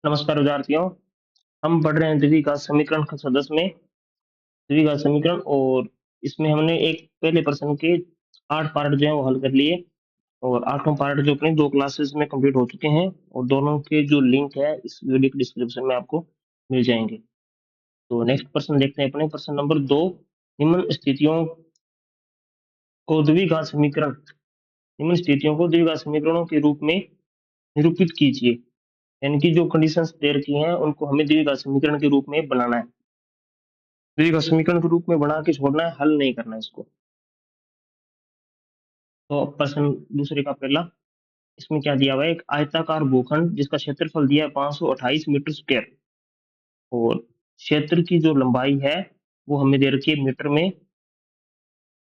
नमस्कार विद्यार्थियों। हम पढ़ रहे हैं द्विघात समीकरण का सदस्य में द्विघात समीकरण, और इसमें हमने एक पहले प्रश्न के 8 पार्ट जो है वो हल कर लिए, और 8वां पार्ट जो अपनी 2 क्लासेस में कंप्लीट हो चुके हैं, और दोनों के जो लिंक है इस वीडियो के डिस्क्रिप्शन में आपको मिल जाएंगे। तो नेक्स्ट प्रश्न देखते हैं अपने प्रश्न नंबर 2। निम्न स्थितियों को द्विघात समीकरण निम्न स्थितियों को द्विघात समीकरणों के रूप में निरूपित कीजिए। यानी कि जो कंडीशंस दे रखी हैं उनको हमें द्विघात समीकरण के रूप में बनाना है। द्विघात समीकरण के रूप में बना के छोड़ना है, हल नहीं करना है इसको। तो प्रश्न दूसरे का पहला, इसमें क्या दिया हुआ है? एक आयताकार भूखंड जिसका क्षेत्रफल दिया है 528 मीटर स्क्वायर, और क्षेत्र की जो लंबाई है वो हमें दे रखी है मीटर में।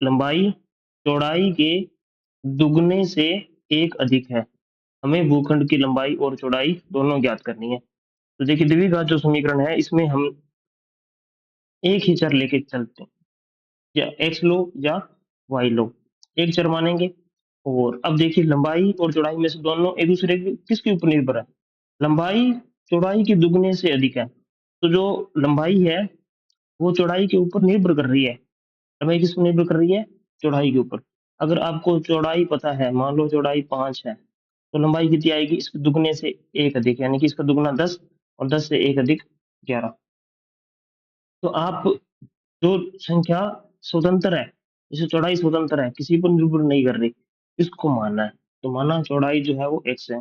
लंबाई चौड़ाई के दुगने से एक अधिक है। हमें भूखंड की लंबाई और चौड़ाई दोनों ज्ञात करनी है। तो देखिए, द्विघात जो समीकरण है इसमें हम एक ही चर लेके चलते हैं, या एक्स लो या वाई लो, एक चर मानेंगे। और अब देखिए, लंबाई और चौड़ाई में से दोनों एक दूसरे के किसके ऊपर निर्भर है? लंबाई चौड़ाई के दुगने से अधिक है। तो जो लंबाई है वो चौड़ाई के ऊपर निर्भर कर रही है। लंबाई किस पर निर्भर कर रही है? चौड़ाई के ऊपर। अगर आपको चौड़ाई पता है, मान लो चौड़ाई 5 है, तो लंबाई कितनी आएगी? इसके दुगने से एक अधिक, यानी कि इसका दुगना 10, और 10 से एक अधिक 11। तो आप जो संख्या स्वतंत्र है, जैसे चौड़ाई स्वतंत्र है, किसी पर निर्भर नहीं कर रही, इसको मानना है। तो माना चौड़ाई जो है वो x है।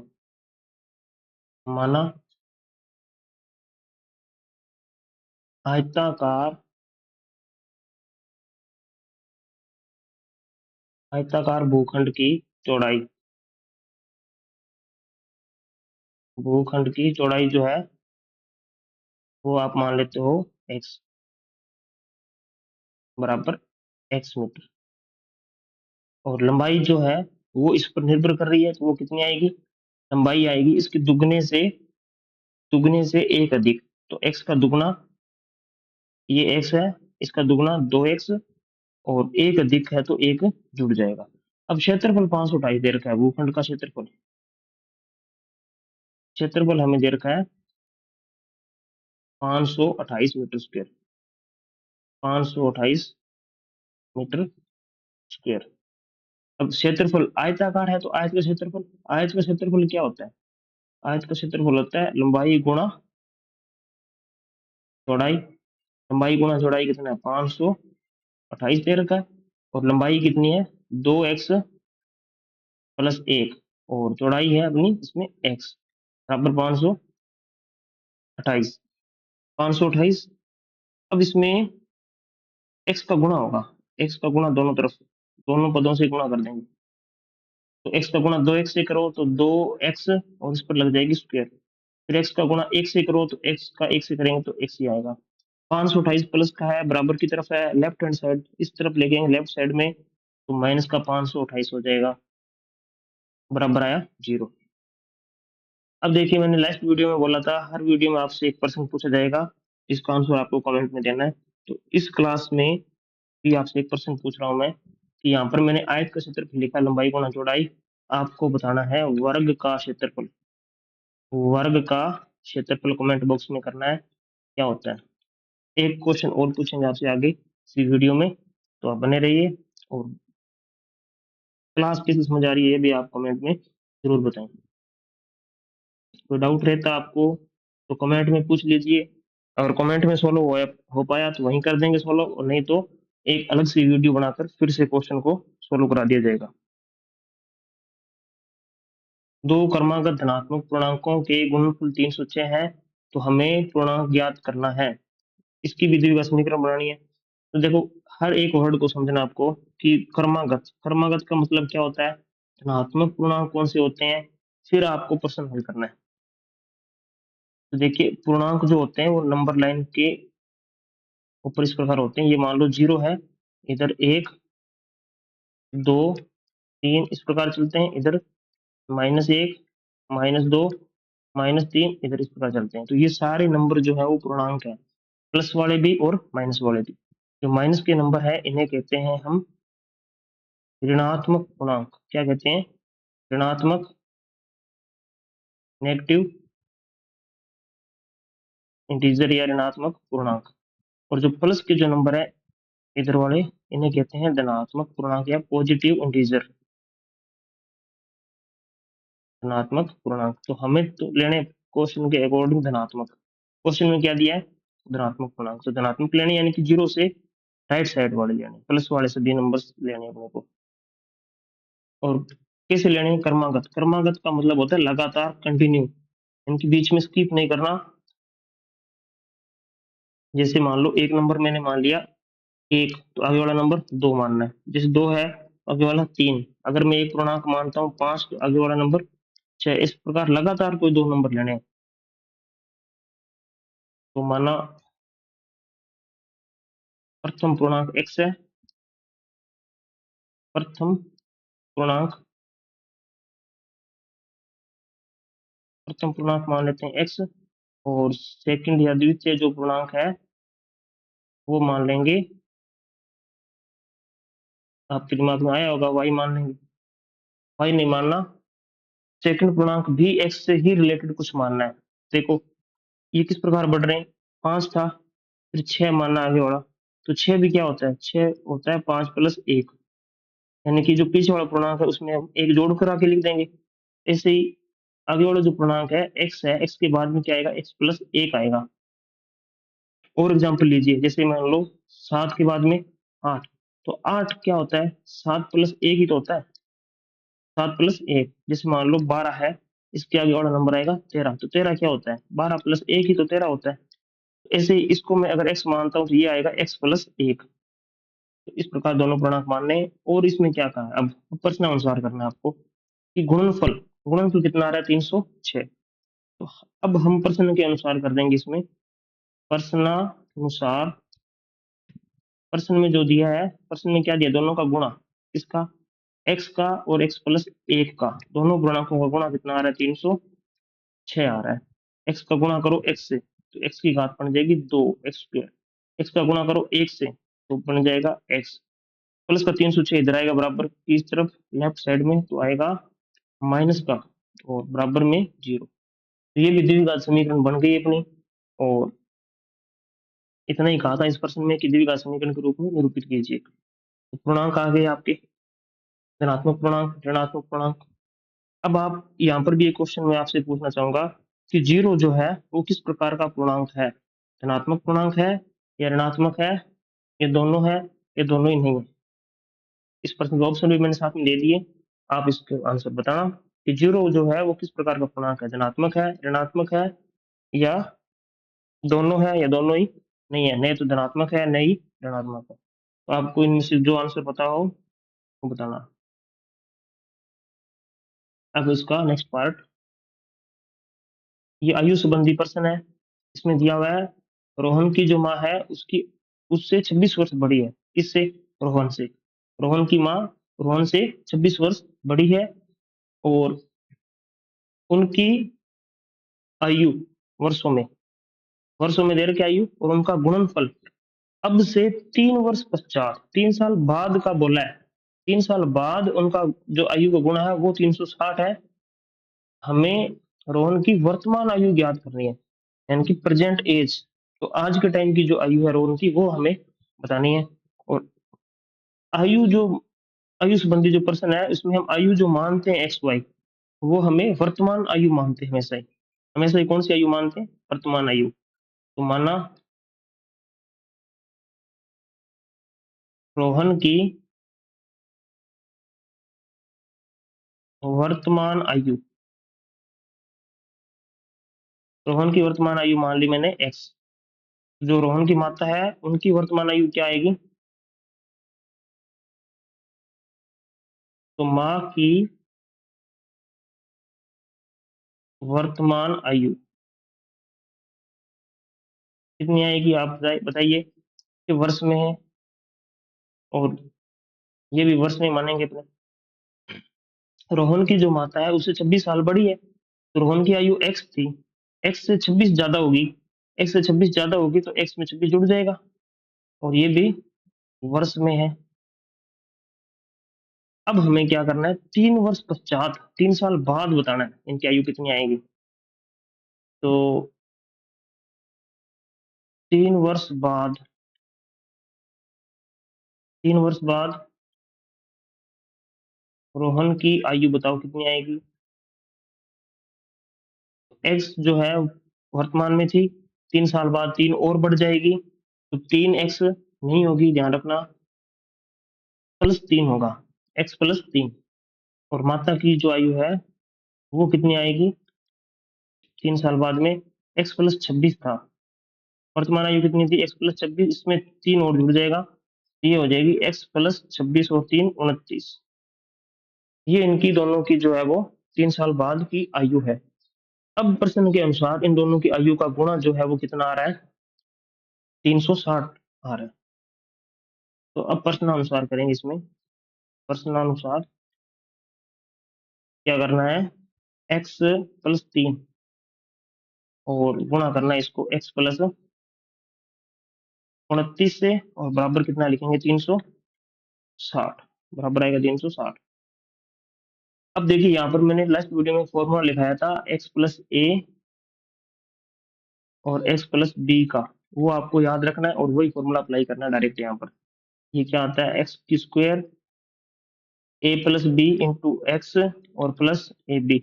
माना आयताकार आयताकार भूखंड की चौड़ाई जो है वो आप मान लेते हो x बराबर x मीटर, और लंबाई जो है वो इस पर निर्भर कर रही है, तो वो कितनी आएगी? लंबाई आएगी इसके दुगने से एक अधिक। तो x का दुगना, ये x है, इसका दुगना 2x, और एक अधिक है तो एक जुड़ जाएगा। अब क्षेत्रफल 528 दे रखा है, भूखंड का क्षेत्रफल हमें दे रखा है 528 मीटर स्क्वायर, 528 मीटर स्क्वायर। अब क्षेत्रफल आयताकार है, तो आयत का क्षेत्रफल क्या होता है? आयत का क्षेत्रफल होता है लंबाई गुणा चौड़ाई। लंबाई गुणा चौड़ाई कितना है? 528 दे रखा है, और लंबाई कितनी है? 2x प्लस 1, और चौड़ाई है अपनी इसमें x बराबर 528। 528, अब इसमें x का गुणा होगा, x का गुणा दोनों तरफ, दोनों पदों से गुणा कर देंगे। तो x का गुणा 2x से करो तो 2x, और इस पर लग जाएगी स्क्वायर। फिर x का गुणा 1 से करो तो x का 1 से करेंगे तो x ही आएगा। 528 प्लस का है, बराबर की तरफ है, लेफ्ट हैंड साइड इस तरफ ले गए लेफ्ट साइड में, तो माइनस का 528 हो जाएगा, बराबर आया 0। अब देखिए, मैंने लास्ट वीडियो में बोला था हर वीडियो में आपसे एक प्रश्न पूछा जाएगा, इसका आंसर आपको कमेंट में देना है। तो इस क्लास में भी आपसे एक प्रश्न पूछ रहा हूं मैं, कि यहाँ पर मैंने आयत का क्षेत्रफल लिखा, लंबाई गुणा चौड़ाई। आपको बताना है वर्ग का क्षेत्रफल। वर्ग का क्षेत्रफल कमेंट बॉक्स में करना है, क्या होता है। एक क्वेश्चन और पूछेंगे आपसे आगे इसी वीडियो में, तो आप बने रहिए। और क्लास कैसी समझ आ रही है ये भी आप कमेंट में जरूर बताएं। कोई डाउट रहता आपको तो कमेंट में पूछ लीजिए। अगर कमेंट में सोल्व हो पाया तो वहीं कर देंगे सोल्व, और नहीं तो एक अलग सी वीडियो बनाकर फिर से क्वेश्चन को सोल्व करा दिया जाएगा। दो क्रमागत धनात्मक पूर्णांकों के गुणनफल 306 है, तो हमें पूर्णांक ज्ञात करना है। इसकी विधि का समीकरण बनानी है। तो देखो, हर एक वर्ड को समझना आपको, कि क्रमागत का मतलब क्या होता है, धनात्मक पूर्णांक कौन से होते हैं, फिर आपको प्रश्न हल करना है। तो देखिए, पूर्णांक जो होते हैं वो नंबर लाइन के ऊपर इस प्रकार होते हैं। ये मान लो 0 है, इधर 1, 2, 3 इस प्रकार चलते हैं। इधर -1, -2, -3 इधर इस प्रकार चलते हैं। तो ये सारे नंबर जो है वो पूर्णांक है, प्लस वाले भी और माइनस वाले भी। जो माइनस के नंबर है इन्हें कहते हैं हम ऋणात्मक पूर्णांक। क्या कहते हैं? ऋणात्मक, नेगेटिव इंटीजर या ऋणात्मक पूर्णांक। और जो प्लस के जो नंबर है इधर वाले, इन्हें कहते हैं धनात्मक पूर्णांक या पॉजिटिव इंटीजर, धनात्मक पूर्णांक। तो हमें तो लेने क्वेश्चन के अकॉर्डिंग धनात्मक, क्वेश्चन में क्या दिया है, धनात्मक पूर्णांक। तो धनात्मक लेने यानी कि जीरो से राइट साइड वाले लेने, प्लस वाले सभी नंबर्स लेने अपने को। और कैसे लेने, क्रमागत, क्रमागत का मतलब होता है लगातार, कंटिन्यू, इनके बीच में स्किप नहीं करना। जैसे मान लो एक नंबर मैंने मान लिया एक, तो आगे वाला नंबर दो मानना है। जैसे दो है आगे वाला तीन, अगर मैं एक पूर्णांक मानता हूँ पांच, तो आगे वाला नंबर छह। इस प्रकार लगातार कोई दो नंबर लेने हैं। तो माना प्रथम पूर्णांक x है, प्रथम पूर्णांक, प्रथम पूर्णांक मान लेते हैं x, और सेकंड या द्वितीय जो पूर्णांक है वो मान लेंगे, आपके दिमाग में आया होगा y मान लेंगे। y नहीं मानना, सेकंड पूर्णांक भी x से ही रिलेटेड कुछ मानना है। देखो ये किस प्रकार बढ़ रहे हैं, पांच था, फिर छह मानना आगे वाला, तो छह भी क्या होता है, छह होता है पांच प्लस एक, यानी कि जो पीछे वाला पूर्णांक है उसमें हम एक जोड़ कर आके लिख देंगे। ऐसे ही आगे वाला जो पूर्णांक है x है, x के बाद में क्या आएगा, x प्लस एक आएगा। और एग्जाम्पल लीजिए, जैसे मान लो सात के बाद में आठ, तो आठ क्या होता है, सात प्लस एक ही तो होता है, सात प्लस एक। जैसे मान लो बारह है, इसके आगे वाला नंबर आएगा तेरह, तो तेरह क्या होता है, बारह प्लस एक ही तो तेरह होता है। ऐसे ही इसको मैं अगर x मानता हूँ तो ये आएगा x प्लस एक। तो इस प्रकार दोनों पूर्णांक मानने हैं। और इसमें क्या कहा है, अब प्रश्नानुसार करना है आपको कि गुणनफल, गुणनफल कितना आ रहा है, 306। तो अब हम प्रश्न के अनुसार कर देंगे इसमें, प्रश्नानुसार। प्रश्न में जो दिया है, प्रश्न में क्या दिया, दोनों का गुणा, इसका x का और x प्लस एक का, दोनों पूर्णांकों का गुणा कितना आ रहा है, 306 आ रहा है। x का गुणा करो x से, तो x की घात बन जाएगी दो, एक्स स्क्वायर। x का गुणा करो एक से, तो बन जाएगा x प्लस का 306 इधर आएगा बराबर की इस तरफ लेफ्ट साइड में, तो आएगा माइनस का और बराबर में जीरो। तो ये भी द्विघात समीकरण बन गई अपनी। और इतना ही कहा था इस प्रश्न में कि द्विघात समीकरण के रूप में निरूपित कीजिए। तो पूर्णांक आ गए आपके, धनात्मक पूर्णांक, ऋणात्मक पूर्णांक। अब आप यहाँ पर भी एक क्वेश्चन मैं आपसे पूछना चाहूंगा कि जीरो जो है वो किस प्रकार का पूर्णांक है, धनात्मक पूर्णांक है या ऋणात्मक है, ये दोनों है, ये दोनों ही नहीं है। इस प्रश्न के ऑप्शन भी मैंने साथ में दे दिए, आप इसके आंसर बताना कि जीरो जो है वो किस प्रकार का पूर्णांक है, धनात्मक है, ऋणात्मक है, या दोनों है, या दोनों ही नहीं है, नहीं तो धनात्मक है नहीं ऋणात्मक है। तो आपको इनमें से जो आंसर पता हो वो बताना। अब इसका नेक्स्ट पार्ट, ये आयु संबंधी प्रश्न है। इसमें दिया हुआ है रोहन की जो माँ है उसकी उससे 26 वर्ष बड़ी है, किससे, रोहन से। रोहन की माँ रोहन से 26 वर्ष बड़ी है, और उनकी आयु वर्षों में, वर्षों में दे रखी आयु, और उनका गुणनफल अब से 3 वर्ष पश्चात, 3 साल बाद का बोला है, 3 साल बाद उनका जो आयु का गुणा है वो 360 है। हमें रोहन की वर्तमान आयु ज्ञात करनी है, यानी कि प्रेजेंट एज। तो आज के टाइम की जो आयु है रोहन की वो हमें बतानी है। और आयु जो, आयु संबंधी जो प्रश्न है इसमें हम आयु जो मानते हैं एक्स वाई, वो हमें वर्तमान आयु मानते हैं हमेशा ही। हमेशा ही कौन सी आयु मानते हैं, वर्तमान आयु। तो माना रोहन की वर्तमान आयु, रोहन की वर्तमान आयु मान ली मैंने एक्स। जो रोहन की माता है उनकी वर्तमान आयु क्या आएगी, तो माँ की वर्तमान आयु कितनी आएगी, आप बताइए कि वर्ष में है, और ये भी वर्ष में मानेंगे अपने। रोहन की जो माता है उससे 26 साल बड़ी है, तो रोहन की आयु एक्स थी, एक्स से 26 ज्यादा होगी, एक्स से 26 ज्यादा होगी तो एक्स में 26 जुड़ जाएगा, और ये भी वर्ष में है। अब हमें क्या करना है, 3 वर्ष पश्चात, 3 साल बाद बताना है इनकी आयु कितनी आएगी। तो 3 वर्ष बाद 3 वर्ष बाद रोहन की आयु बताओ कितनी आएगी। एक्स जो है वर्तमान में थी, 3 साल बाद 3 और बढ़ जाएगी, तो 3x नहीं होगी, ध्यान रखना, +3 होगा, x +3। और माता की जो आयु है वो कितनी आएगी 3 साल बाद में, x +26 था, वर्तमान आयु कितनी थी x +26, इसमें 3 और जुड़ जाएगा, ये हो जाएगी x +26 और 3 29। ये इनकी दोनों की जो है वो 3 साल बाद की आयु है। अब प्रश्न के अनुसार इन दोनों की आयु का गुणा जो है वो कितना आ रहा है, 360 आ रहा है। तो अब प्रश्नानुसार करेंगे, इसमें प्रश्नानुसार क्या करना है, x +3 और गुणा करना है इसको x +29 से, और बराबर कितना लिखेंगे 360, बराबर आएगा 360। अब देखिए यहाँ पर मैंने लास्ट वीडियो में फॉर्मूला लिखाया था x+a और x+b का, वो आपको याद रखना है और वही फॉर्मूला अप्लाई करना है डायरेक्ट यहाँ पर। ये क्या आता है, x² a+b इंटू x और प्लस ab।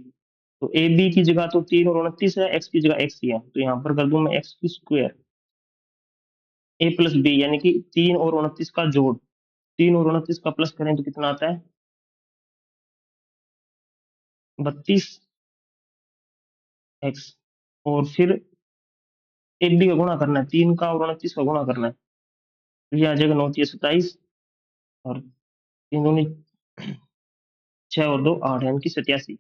तो ए बी की जगह तो 3 और 29 है, x की जगह x ही है, तो यहाँ पर कर दूं मैं x² a+b यानी कि 3 और 29 का जोड़, 3 और 29 का प्लस करें तो कितना आता है 32x, और फिर ए बी का गुणा करना है, 3 का और 29 का गुणा करना है, तो ये आ जाएगा 9 3 27, और 3 दूनी 6 और 2 8 यानी कि 87।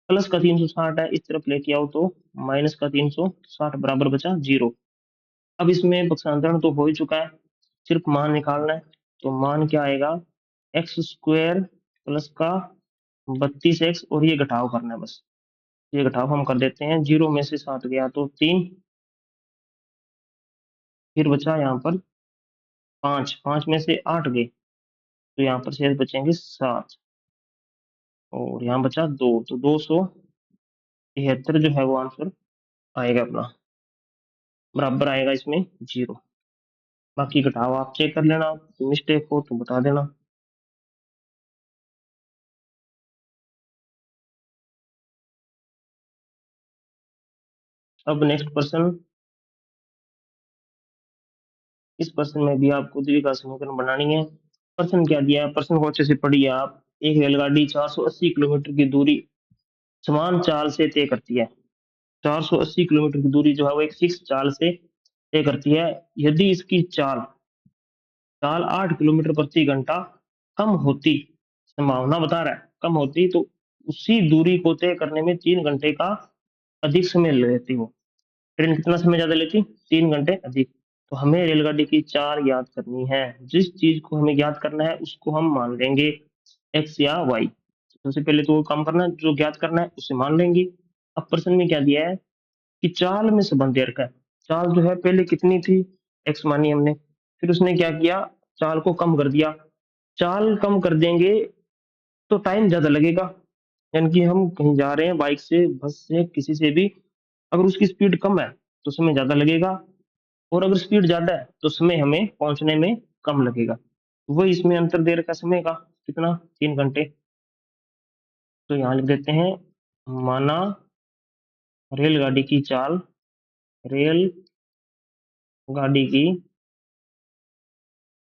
प्लस का 360 है, इस तरफ लेके आओ तो माइनस का 360 बराबर बचा 0। अब इसमें पक्षांतरण तो हो ही चुका है, सिर्फ मान निकालना है। तो मान क्या आएगा, x² प्लस का 32x, और ये घटाव करना है बस, ये घटाव हम कर देते हैं, 0 में से 7 गया तो 3, फिर बचा यहाँ पर 5, 5 में से 8 गए तो यहाँ पर शेष बचेंगे 7, और यहाँ बचा 2, तो 273 जो है वो आंसर आएगा अपना, बराबर आएगा इसमें 0। बाकी घटाव आप चेक कर लेना, मिस्टेक हो तो बता देना। अब नेक्स्ट क्वेश्चन, इस प्रश्न में भी आपको द्विघात समीकरण बनानी है। प्रश्न क्या दिया है, प्रश्न को अच्छे से पढ़िए आप। एक रेलगाड़ी 480 किलोमीटर की दूरी समान चाल से तय करती है, 480 किलोमीटर की दूरी जो है वो एक फिक्स चाल से तय करती है। यदि इसकी चाल चाल 8 किलोमीटर प्रति घंटा कम होती, संभावना बता रहा है कम होती, तो उसी दूरी को तय करने में 3 घंटे का अधिक समय लेती वो। ट्रेन कितना समय ज्यादा लेती, 3 घंटे अधिक। तो हमें रेलगाड़ी की चाल याद करनी है, जिस चीज को हमें याद करना है उसको हम मान लेंगे एक्स या वाई। सबसे पहले तो वो काम करना है, जो ज्ञात करना है उसे मान लेंगे। अब प्रश्न में क्या दिया है कि चाल में संबंध दे रखा है, चाल जो है पहले कितनी थी, एक्स मानी हमने, फिर उसने क्या किया, चाल को कम कर दिया। चाल कम कर देंगे तो टाइम ज्यादा लगेगा, यानी कि हम कहीं जा रहे हैं बाइक से, बस से, किसी से भी, अगर उसकी स्पीड कम है तो समय ज्यादा लगेगा, और अगर स्पीड ज्यादा है तो समय हमें पहुंचने में कम लगेगा। वही इसमें अंतर दे रखा समय का, कितना, 3 घंटे। तो यहाँ लिख देते हैं, माना रेलगाड़ी की चाल, रेल गाड़ी की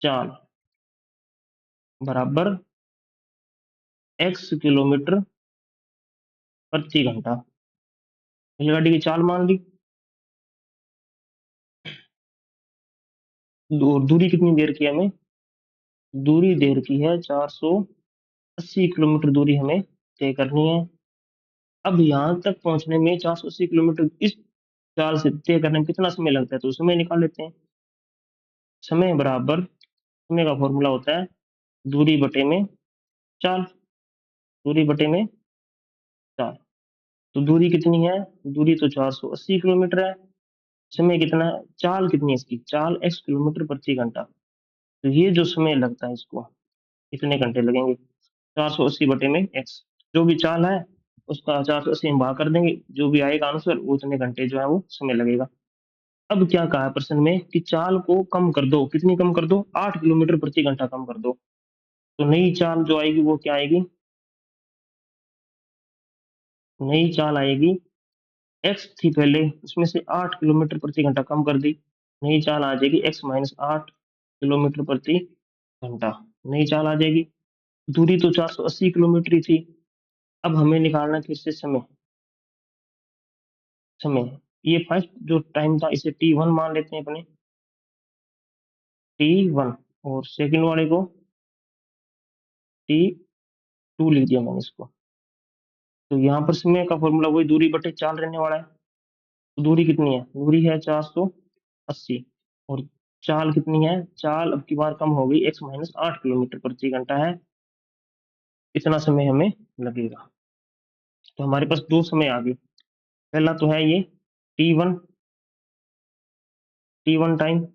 चाल बराबर x किलोमीटर प्रति घंटा। रेलगाड़ी की चाल मान ली, और दूरी कितनी देर की है हमें, दूरी देर की है 480 किलोमीटर दूरी हमें तय करनी है। अब यहाँ तक पहुंचने में 480 किलोमीटर इस चाल से तय करने में कितना समय लगता है, तो समय निकाल लेते हैं। समय बराबर, समय का फॉर्मूला होता है दूरी बटे में चाल, दूरी बटे में चाल। तो दूरी कितनी है, दूरी तो 480 किलोमीटर है, समय कितना है, चाल कितनी है इसकी, चाल x किलोमीटर प्रति घंटा। तो ये जो समय लगता है इसको कितने घंटे लगेंगे, 480 बटे में x, जो भी चाल है उसका 480 में भाग कर देंगे, जो भी आएगा आंसर वो उतने घंटे जो है वो समय लगेगा। अब क्या कहा है प्रश्न में कि चाल को कम कर दो, कितनी कम कर दो, 8 किलोमीटर प्रति घंटा कम कर दो। तो नई चाल जो आएगी वो क्या आएगी, नई चाल आएगी, एक्स थी पहले, उसमें से 8 किलोमीटर प्रति घंटा कम कर दी, नई चाल आ जाएगी x-8 किलोमीटर प्रति घंटा, नई चाल आ जाएगी। दूरी तो 480 किलोमीटर ही थी। अब हमें निकालना है फिर से समय, समय, ये फर्स्ट जो टाइम था इसे t1 मान लेते हैं अपने, t1, और सेकंड वाले को t2 लिख दिया मैंने इसको। तो यहाँ पर समय का फॉर्मूला वही दूरी बटे चाल रहने वाला है। तो दूरी कितनी है, दूरी है 480, और चाल कितनी है, चाल अब की बार कम हो गई, x-8 किलोमीटर प्रति घंटा है, इतना समय हमें लगेगा। तो हमारे पास दो समय आ गए, पहला तो है ये t1, t1 टाइम,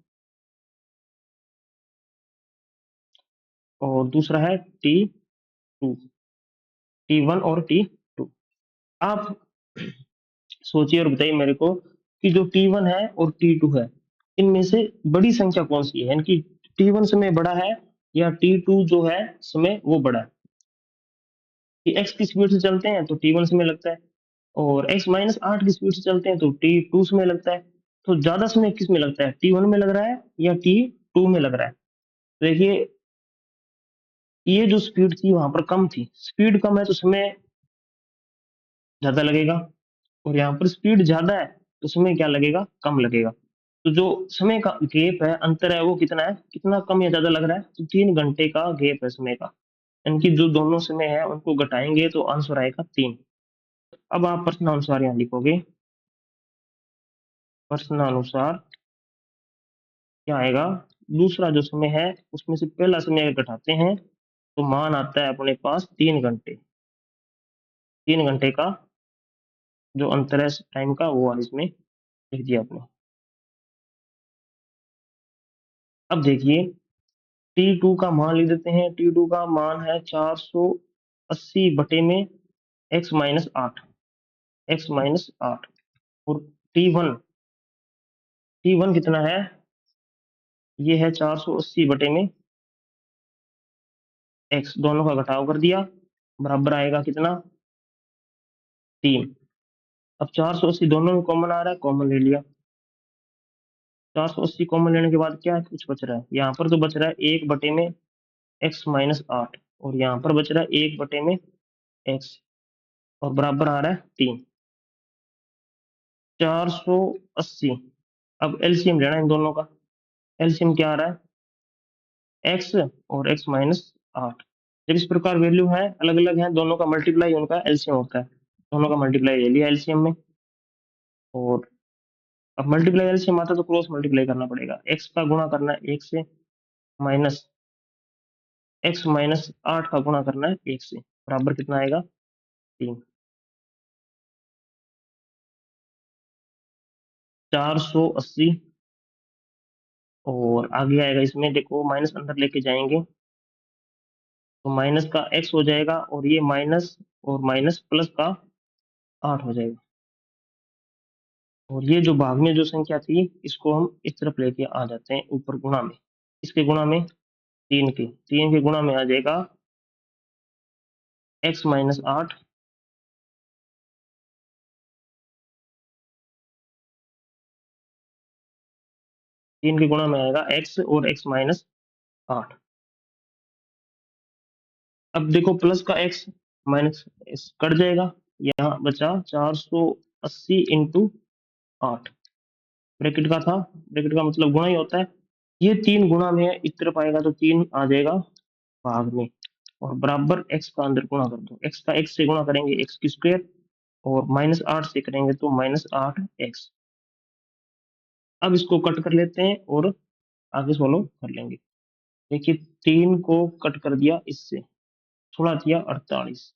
और दूसरा है t2, t1 और t2। आप सोचिए और बताइए मेरे को कि जो t1 है और t2 है, इनमें से बड़ी संख्या कौन सी है, यानी कि t1 समय बड़ा है या t2 जो है समय वो बड़ा है। कि x की स्पीड से चलते हैं तो t1 समय लगता है, और x-8 की स्पीड से चलते हैं तो t2 समय लगता है। तो ज्यादा समय किस में लगता है, t1 में लग रहा है या t2 में लग रहा है। तो देखिए, ये जो स्पीड थी वहां पर कम थी, स्पीड कम है तो समय ज्यादा लगेगा, और यहाँ पर स्पीड ज्यादा है तो समय क्या लगेगा, कम लगेगा। तो जो समय का गैप है, अंतर है, वो कितना है, कितना कम या ज्यादा लग रहा है, तो 3 घंटे का गैप है समय का। इनकी जो दोनों समय है उनको घटाएंगे तो आंसर आएगा 3। अब आप प्रश्नानुसार यहाँ लिखोगे, प्रश्नानुसार क्या आएगा, दूसरा जो समय है उसमें से पहला समय अगर घटाते हैं तो मान आता है अपने पास 3 घंटे, 3 घंटे का जो अंतर है टाइम का वो इसमें लिख दिया आपने। अब देखिए, T2 का मान लिख देते हैं, T2 का मान है 480 बटे में x-8, x-8, और T1, T1 कितना है, ये है 480 बटे में x, दोनों का घटाव कर दिया, बराबर आएगा कितना, 3। अब 480 दोनों में कॉमन आ रहा है, कॉमन ले लिया, 480 कॉमन लेने के बाद क्या कुछ बच रहा है, यहाँ पर तो बच रहा है 1 बटे में x-8, और यहाँ पर बच रहा है 1 बटे में x, और बराबर आ रहा है 3, 480। अब एलसीएम लेना है इन दोनों का, एलसीएम क्या आ रहा है, x और x-8। जब इस प्रकार वैल्यू है अलग अलग है, दोनों का मल्टीप्लाई उनका एलसीएम होता है, दोनों का मल्टीप्लाई ले लिया एलसीएम में, और अब मल्टीप्लाई एलसीएम आता है तो क्रॉस मल्टीप्लाई करना पड़ेगा, x का गुणा करना है 1 से, माइनस x-8 का गुणा करना है 1 से, बराबर कितना आएगा, 3। 480, और आगे आएगा इसमें देखो माइनस अंदर लेके जाएंगे तो माइनस का x हो जाएगा, और ये माइनस और माइनस प्लस का 8 हो जाएगा, और ये जो भाग में जो संख्या थी इसको हम इस तरफ लेके आ जाते हैं ऊपर गुणा में, इसके गुणा में 3 के गुणा में आ जाएगा x-8, 3 के गुणा में आएगा x और x-8। अब देखो प्लस का x माइनस कट जाएगा, यहाँ बचा 480 इंटू 8, ब्रैकेट का था, ब्रैकेट का मतलब गुणा ही होता है, ये 3 गुणा में है, इस तरफ आएगा तो 3 आ जाएगा भाग में, और बराबर x का अंदर गुणा कर दो, x का x से गुणा करेंगे x की स्क्वायर, और -8 से करेंगे तो -8x। अब इसको कट कर लेते हैं और आगे सोल्व कर लेंगे। देखिए, 3 को कट कर दिया इससे, थोड़ा दिया 48,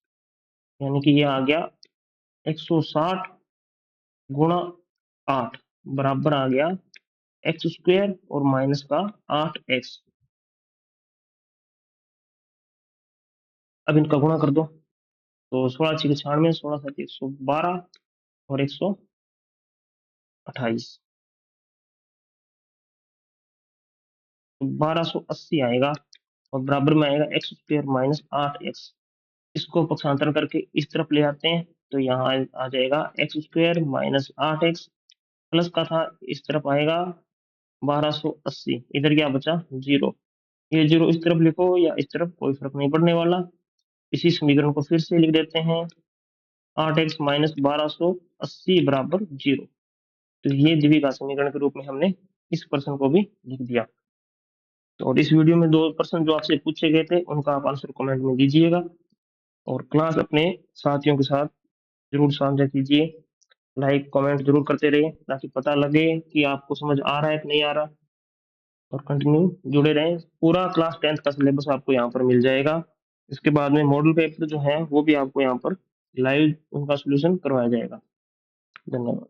यानी कि ये आ गया 160 गुणा 8, बराबर आ गया एक्स स्क्वायर और माइनस का 8x। अब इनका गुणा कर दो, तो 16×6 = 96, 16×7 = 112, और 128। 1280 आएगा और बराबर में आएगा एक्स स्क्वायर माइनस 8x। इसको पक्षांतरण करके इस तरफ ले आते हैं तो यहाँ आ जाएगा x square minus 8x, plus का था इस तरफ आएगा 1280, इधर क्या बचा 0। ये 0 इस तरफ लिखो या इस तरफ कोई फर्क नहीं पड़ने वाला। इसी समीकरण को फिर से लिख देते हैं, 8x माइनस 1280 बराबर 0। तो ये द्विघात समीकरण के रूप में हमने इस प्रश्न को भी लिख दिया। तो और इस वीडियो में 2 प्रश्न जो आपसे पूछे गए थे उनका आप आंसर कमेंट में दीजिएगा और क्लास अपने साथियों के साथ जरूर साझा कीजिए। लाइक कमेंट जरूर करते रहिए ताकि पता लगे कि आपको समझ आ रहा है कि नहीं आ रहा, और कंटिन्यू जुड़े रहें। पूरा क्लास 10th का सिलेबस आपको यहाँ पर मिल जाएगा। इसके बाद में मॉडल पेपर जो है वो भी आपको यहाँ पर लाइव उनका सोल्यूशन करवाया जाएगा। धन्यवाद।